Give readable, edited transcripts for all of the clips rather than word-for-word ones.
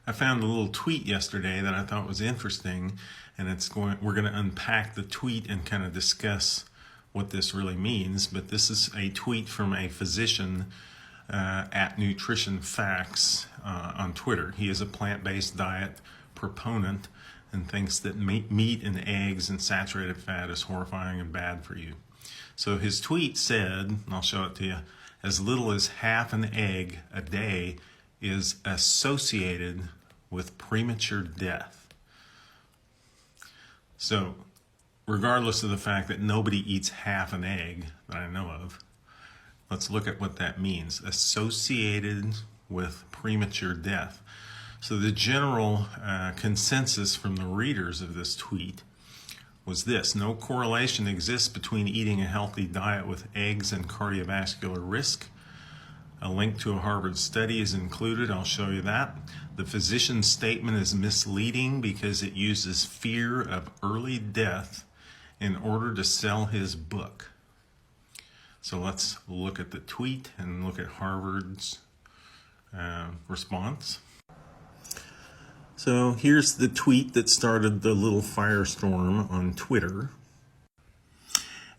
I found a little tweet yesterday that I thought was interesting, and we're going to unpack the tweet and kind of discuss what this really means. But this is a tweet from a physician at Nutrition Facts on Twitter. He is a plant-based diet proponent and thinks that meat and eggs and saturated fat is horrifying and bad for you. So his tweet said, and I'll show it to you, as little as half an egg a day is associated with premature death. So, regardless of the fact that nobody eats half an egg that I know of, let's look at what that means. Associated with premature death. So the general consensus from the readers of this tweet was this: no correlation exists between eating a healthy diet with eggs and cardiovascular risk. A link to a Harvard study is included. I'll show you that. The physician's statement is misleading because it uses fear of early death in order to sell his book. So let's look at the tweet and look at Harvard's response. So here's the tweet that started the little firestorm on Twitter.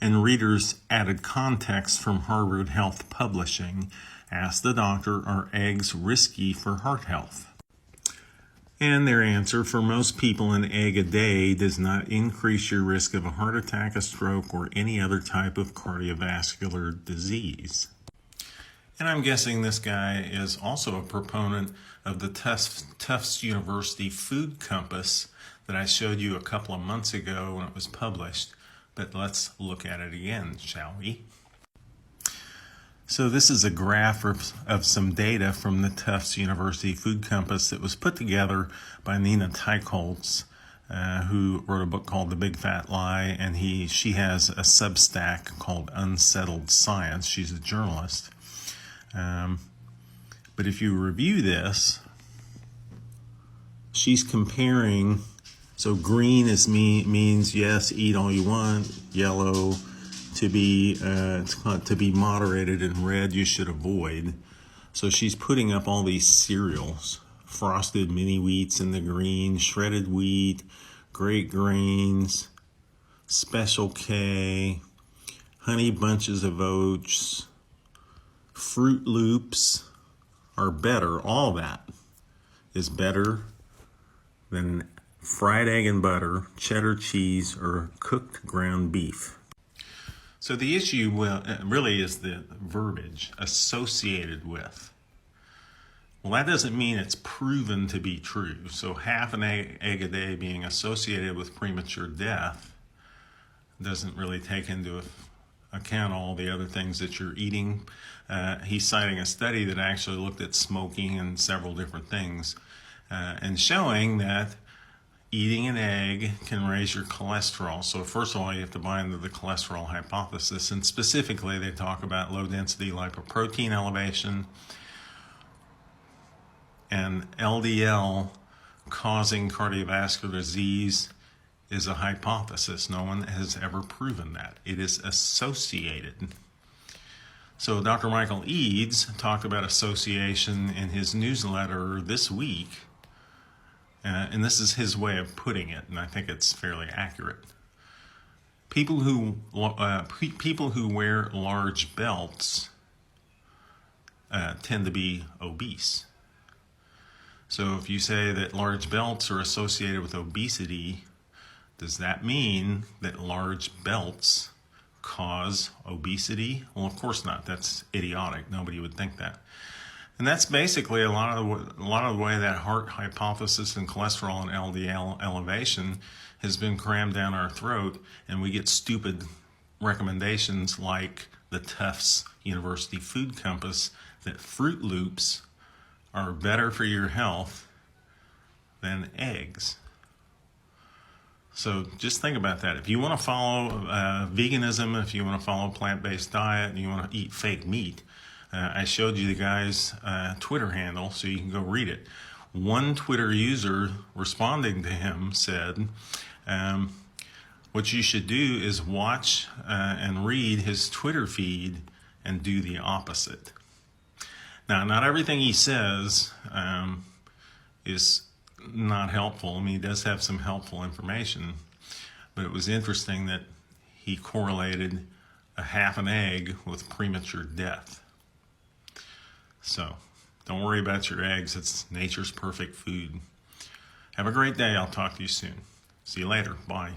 And readers added context from Harvard Health Publishing. Asked the doctor, are eggs risky for heart health? And their answer: for most people, an egg a day does not increase your risk of a heart attack, a stroke, or any other type of cardiovascular disease. And I'm guessing this guy is also a proponent of the Tufts University Food Compass that I showed you a couple of months ago when it was published. But let's look at it again, shall we? So this is a graph of some data from the Tufts University Food Compass that was put together by Nina Teicholz, who wrote a book called The Big Fat Lie, and she has a Substack called Unsettled Science. She's a journalist. But if you review this, she's comparing. So green means yes, eat all you want. Yellow, to be moderated, and red, you should avoid. So she's putting up all these cereals: frosted mini wheats in the green, shredded wheat, great grains, Special K, honey bunches of oats, Fruit Loops are better. All that is better than fried egg and butter, cheddar cheese, or cooked ground beef. So the issue really is the verbiage, associated with. Well, that doesn't mean it's proven to be true. So half an egg a day being associated with premature death doesn't really take into account all the other things that you're eating. He's citing a study that actually looked at smoking and several different things, and showing that eating an egg can raise your cholesterol. So first of all, you have to buy into the cholesterol hypothesis, and specifically they talk about low-density lipoprotein elevation and LDL causing cardiovascular disease is a hypothesis. No one has ever proven that. It is associated. So Dr. Michael Eads talked about association in his newsletter this week. And this is his way of putting it, and I think it's fairly accurate. People who wear large belts tend to be obese. So if you say that large belts are associated with obesity, does that mean that large belts cause obesity? Well, of course not. That's idiotic. Nobody would think that. And that's basically a lot of the way that heart hypothesis and cholesterol and LDL elevation has been crammed down our throat, and we get stupid recommendations like the Tufts University Food Compass that Fruit Loops are better for your health than eggs. So just think about that. If you want to follow veganism, if you want to follow a plant-based diet, and you want to eat fake meat, I showed you the guy's Twitter handle, so you can go read it. One Twitter user responding to him said, what you should do is watch and read his Twitter feed and do the opposite. Now, not everything he says is not helpful. I mean, he does have some helpful information, but it was interesting that he correlated a half an egg with premature death. So don't worry about your eggs. It's nature's perfect food. Have a great day. I'll talk to you soon. See you later. Bye.